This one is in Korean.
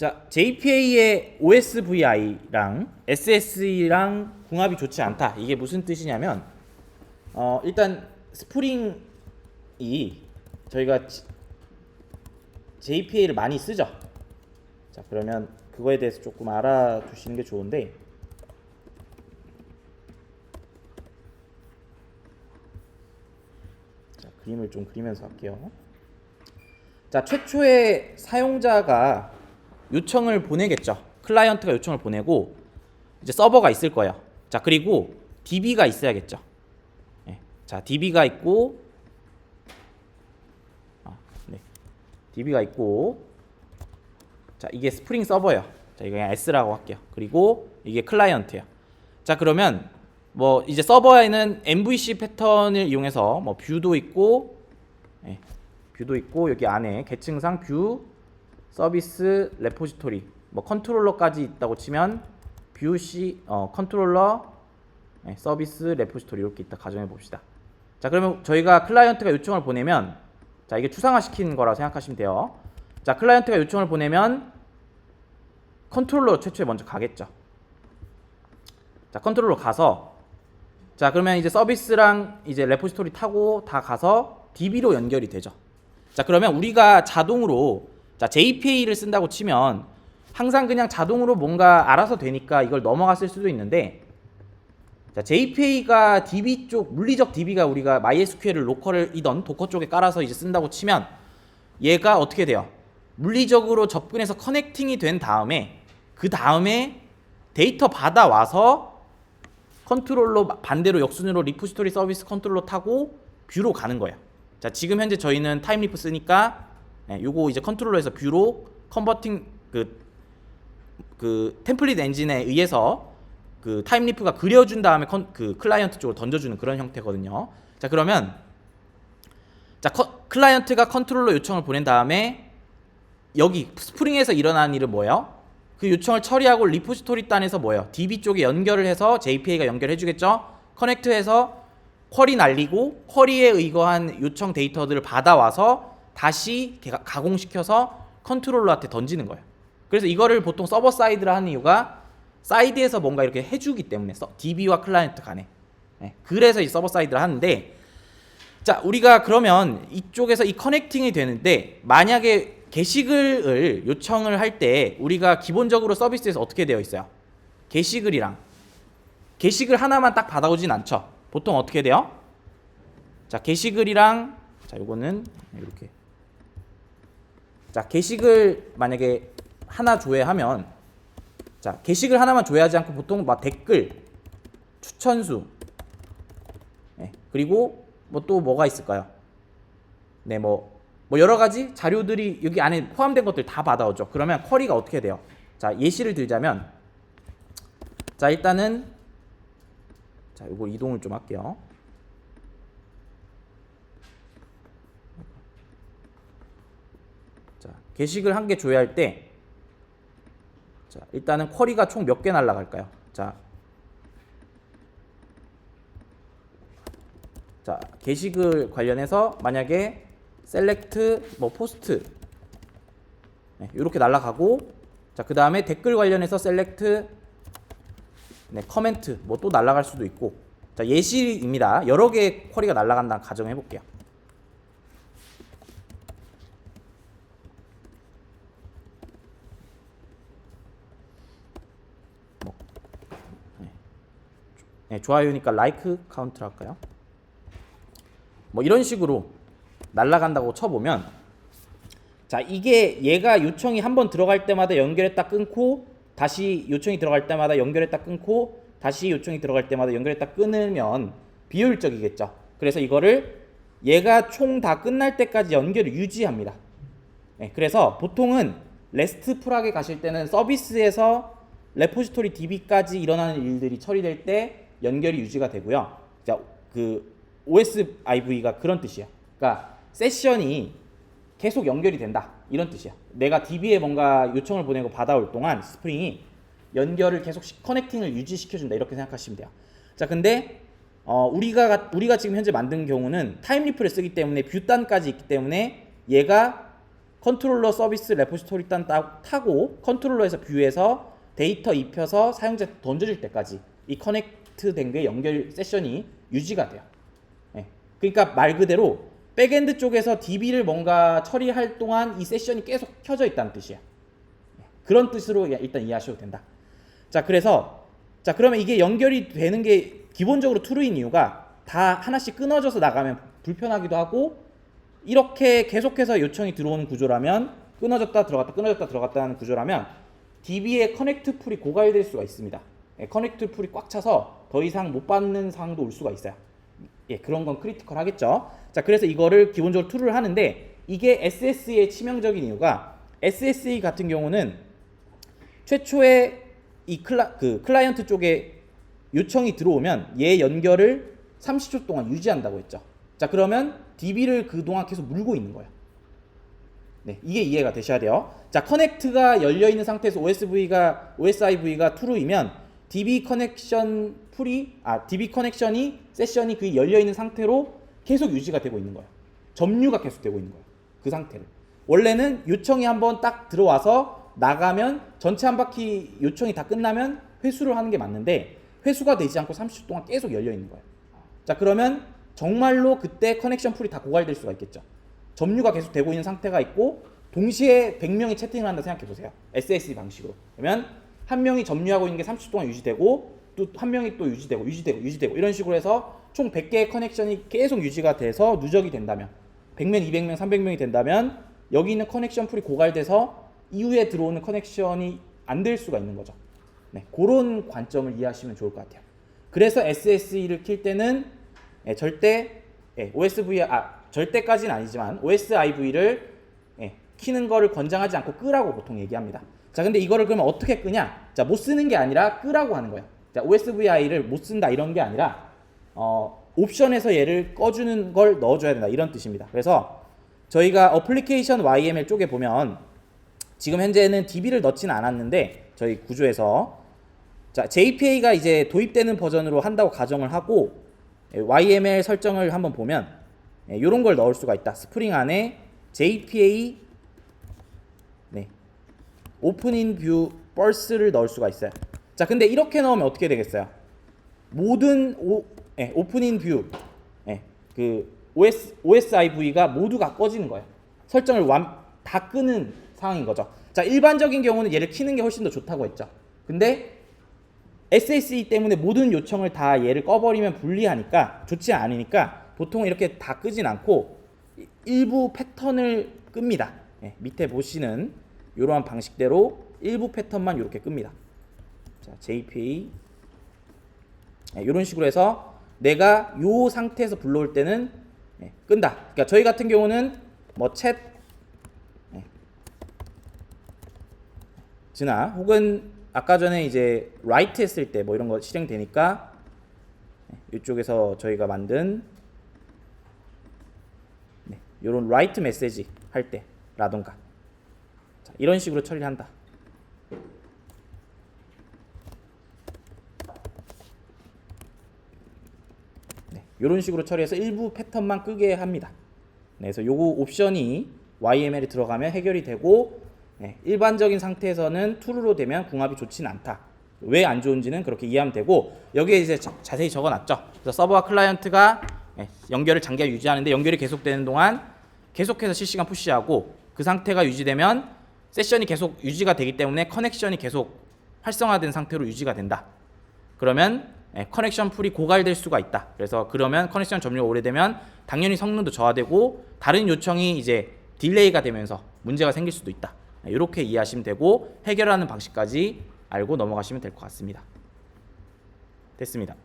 자, JPA의 OSVI랑 SSE랑 궁합이 좋지 않다. 이게 무슨 뜻이냐면 일단 스프링이 저희가 JPA를 많이 쓰죠. 자, 그러면 그거에 대해서 조금 알아두시는 게 좋은데, 자, 그림을 좀 그리면서 할게요. 자, 최초의 사용자가 요청을 보내겠죠. 클라이언트가 요청을 보내고 이제 서버가 있을 거예요. 자, 그리고 DB가 있어야겠죠. 네. 자, DB가 있고 DB가 있고, 자, 이게 스프링 서버예요. 자, 이거 그냥 S라고 할게요. 그리고 이게 클라이언트예요. 자, 그러면 뭐 이제 서버에는 MVC 패턴을 이용해서 뭐 뷰도 있고, 뷰도 있고, 여기 안에 계층상 뷰, 서비스, 레포지토리, 뭐 컨트롤러까지 있다고 치면 뷰 C, 컨트롤러, 서비스, 레포지토리 이렇게 있다 가정해 봅시다. 자, 그러면 저희가 클라이언트가 요청을 보내면, 자, 이게 추상화시킨 거라고 생각하시면 돼요. 자, 클라이언트가 요청을 보내면 컨트롤러 최초에 먼저 가겠죠. 자, 컨트롤러 가서, 자, 그러면 이제 서비스랑 이제 레포지토리 타고 다 가서 DB로 연결이 되죠. 자, 그러면 우리가 자동으로, 자, JPA를 쓴다고 치면 항상 그냥 자동으로 뭔가 알아서 되니까 이걸 넘어갔을 수도 있는데, 자, JPA가 DB 쪽, 물리적 DB가 우리가 MySQL을 로컬이던 도커 쪽에 깔아서 이제 쓴다고 치면 얘가 어떻게 돼요? 물리적으로 접근해서 커넥팅이 된 다음에 그 다음에 데이터 받아와서 컨트롤러 반대로 역순으로 리포지토리 서비스 컨트롤러 타고 뷰로 가는 거예요. 자, 지금 현재 저희는 타임리프 쓰니까 요거 이제 컨트롤러에서 뷰로 컨버팅 그 템플릿 엔진에 의해서 그 타임리프가 그려준 다음에 그 클라이언트 쪽으로 던져주는 그런 형태거든요. 자, 그러면 자, 클라이언트가 컨트롤러 요청을 보낸 다음에 여기 스프링에서 일어나는 일은 뭐예요? 그 요청을 처리하고 리포지토리 단에서 뭐예요? DB 쪽에 연결을 해서 JPA가 연결해 주겠죠? 커넥트해서 쿼리 날리고 쿼리에 의거한 요청 데이터들을 받아와서 다시 가공시켜서 컨트롤러한테 던지는 거예요. 그래서 이거를 보통 서버 사이드를 하는 이유가 사이드에서 뭔가 이렇게 해주기 때문에, DB와 클라이언트 간에. 그래서 이 서버 사이드를 하는데, 자, 우리가 그러면 이쪽에서 이 커넥팅이 되는데, 만약에 게시글을 요청을 할 때 우리가 기본적으로 서비스에서 어떻게 되어 있어요? 게시글이랑 게시글 하나만 딱 받아오진 않죠. 보통 어떻게 돼요? 자, 게시글이랑, 자, 요거는 이렇게, 자, 게시글 만약에 하나 조회하면, 자, 게시글 하나만 조회하지 않고 보통 막 댓글, 추천수, 그리고 뭐 또 뭐가 있을까요? 네, 뭐 여러 가지 자료들이 여기 안에 포함된 것들 다 받아오죠. 그러면 쿼리가 어떻게 돼요? 자, 예시를 들자면, 자, 일단은, 자, 요거 이동을 좀 할게요. 자, 게시글 한 개 조회할 때, 자, 일단은 쿼리가 총 몇 개 날라갈까요? 자, 게시글 관련해서 만약에 셀렉트 뭐 포스트 이렇게 날라가고, 자, 그 다음에 댓글 관련해서 셀렉트 커멘트 뭐 또 날라갈 수도 있고. 자, 예시입니다. 여러 개의 쿼리가 날라간다 가정해 볼게요. 좋아요니까 라이크 카운트를 할까요? 뭐 이런 식으로 날라간다고 쳐보면, 자, 이게 얘가 요청이 한번 들어갈 때마다 연결했다 끊고, 다시 요청이 들어갈 때마다 연결했다 끊고, 다시 요청이 들어갈 때마다 연결했다 끊으면 비효율적이겠죠. 그래서 이거를 얘가 총 다 끝날 때까지 연결을 유지합니다. 그래서 보통은 레스트 풀하게 가실 때는 서비스에서 레포지토리 DB까지 일어나는 일들이 처리될 때 연결이 유지가 되고요. 자, 그 OSIV가 그런 뜻이야. 그러니까 세션이 계속 연결이 된다, 이런 뜻이야. 내가 DB에 뭔가 요청을 보내고 받아올 동안 스프링이 연결을 계속 커넥팅을 유지시켜준다, 이렇게 생각하시면 돼요. 자, 근데 우리가 지금 현재 만든 경우는 타임리프를 쓰기 때문에 뷰단까지 있기 때문에 얘가 컨트롤러 서비스 레포지토리 일단 타고 컨트롤러에서 뷰에서 데이터 입혀서 사용자한테 던져줄 때까지 이 커넥트 된 게 연결 세션이 유지가 돼요. 네. 그러니까 말 그대로 백엔드 쪽에서 DB를 뭔가 처리할 동안 이 세션이 계속 켜져 있다는 뜻이야. 그런 뜻으로 일단 이해하셔도 된다. 자, 그래서 자 그러면 이게 연결이 되는 게 기본적으로 트루인 이유가 다 하나씩 끊어져서 나가면 불편하기도 하고 이렇게 계속해서 요청이 들어오는 구조라면 끊어졌다 들어갔다 끊어졌다 들어갔다 하는 구조라면 DB의 커넥트 풀이 고갈될 수가 있습니다. 예, 커넥트 풀이 꽉 차서 더 이상 못 받는 상황도 올 수가 있어요. 예, 그런 건 크리티컬 하겠죠. 자, 그래서 이거를 기본적으로 툴을 하는데 이게 SSE의 치명적인 이유가 SSE 같은 경우는 최초에 이 클라이언트 쪽에 요청이 들어오면 얘 연결을 30초 동안 유지한다고 했죠. 자, 그러면 DB를 그동안 계속 물고 있는 거예요. 네, 이게 이해가 되셔야 돼요. 자, 커넥트가 열려 있는 상태에서 OSIV가 true이면 DB 커넥션 DB 커넥션이 세션이 그 열려 있는 상태로 계속 유지가 되고 있는 거예요. 점유가 계속 되고 있는 거예요. 그 상태를. 원래는 요청이 한번 딱 들어와서 나가면 전체 한 바퀴 요청이 다 끝나면 회수를 하는 게 맞는데 회수가 되지 않고 30초 동안 계속 열려 있는 거예요. 자, 그러면 정말로 그때 커넥션 풀이 다 고갈될 수가 있겠죠. 점유가 계속 되고 있는 상태가 있고 동시에 100명이 채팅을 한다 생각해 보세요. SSE 방식으로. 그러면 한 명이 점유하고 있는 게 30초 동안 유지되고 또 한 명이 또 유지되고 이런 식으로 해서 총 100개의 커넥션이 계속 유지가 돼서 누적이 된다면 100명, 200명, 300명이 된다면 여기 있는 커넥션 풀이 고갈돼서 이후에 들어오는 커넥션이 안 될 수가 있는 거죠. 네, 그런 관점을 이해하시면 좋을 것 같아요. 그래서 SSE를 킬 때는 절대 절대까지는 아니지만 OSIV를 키는 거를 권장하지 않고 끄라고 보통 얘기합니다. 자, 근데 이거를 그러면 어떻게 끄냐? 자, 못 쓰는 게 아니라 끄라고 하는 거예요. 자, OSVI를 못 쓴다 이런 게 아니라 옵션에서 얘를 꺼주는 걸 넣어줘야 된다 이런 뜻입니다. 그래서 저희가 어플리케이션 YML 쪽에 보면 지금 현재는 DB를 넣지는 않았는데 저희 구조에서 자, JPA가 이제 도입되는 버전으로 한다고 가정을 하고 YML 설정을 한번 보면 이런 걸 넣을 수가 있다. 스프링 안에 JPA 오픈인 뷰 벌스를 넣을 수가 있어요. 자, 근데 이렇게 넣으면 어떻게 되겠어요? 모든 오픈인 뷰 그 OSIV가 모두가 꺼지는 거예요. 설정을 다 끄는 상황인 거죠. 자, 일반적인 경우는 얘를 키는 게 훨씬 더 좋다고 했죠. 근데 SSE 때문에 모든 요청을 다 얘를 꺼버리면 불리하니까 좋지 않으니까 보통 이렇게 다 끄진 않고 일부 패턴을 끕니다. 밑에 보시는 이러한 방식대로 일부 패턴만 이렇게 끕니다. 자, JPA 이런 식으로 해서 내가 이 상태에서 불러올 때는 끈다. 그러니까 저희 같은 경우는 뭐 챗 즈나 혹은 아까 전에 이제 write 했을 때 뭐 이런 거 실행되니까 이쪽에서 저희가 만든 이런 write 메시지 할 때라던가 자, 이런 식으로 처리를 한다. 이런 식으로 처리해서 일부 패턴만 끄게 합니다. 그래서 요거 옵션이 YML에 들어가면 해결이 되고 일반적인 상태에서는 true로 되면 궁합이 좋지는 않다. 왜 안 좋은지는 그렇게 이해하면 되고 여기에 이제 자세히 적어놨죠. 그래서 서버와 클라이언트가 연결을 장기간 유지하는데 연결이 계속되는 동안 계속해서 실시간 푸시하고 그 상태가 유지되면 세션이 계속 유지가 되기 때문에 커넥션이 계속 활성화된 상태로 유지가 된다. 그러면 커넥션 풀이 고갈될 수가 있다. 그래서 그러면 커넥션 점유가 오래되면 당연히 성능도 저하되고 다른 요청이 이제 딜레이가 되면서 문제가 생길 수도 있다. 이렇게 이해하시면 되고 해결하는 방식까지 알고 넘어가시면 될 것 같습니다. 됐습니다.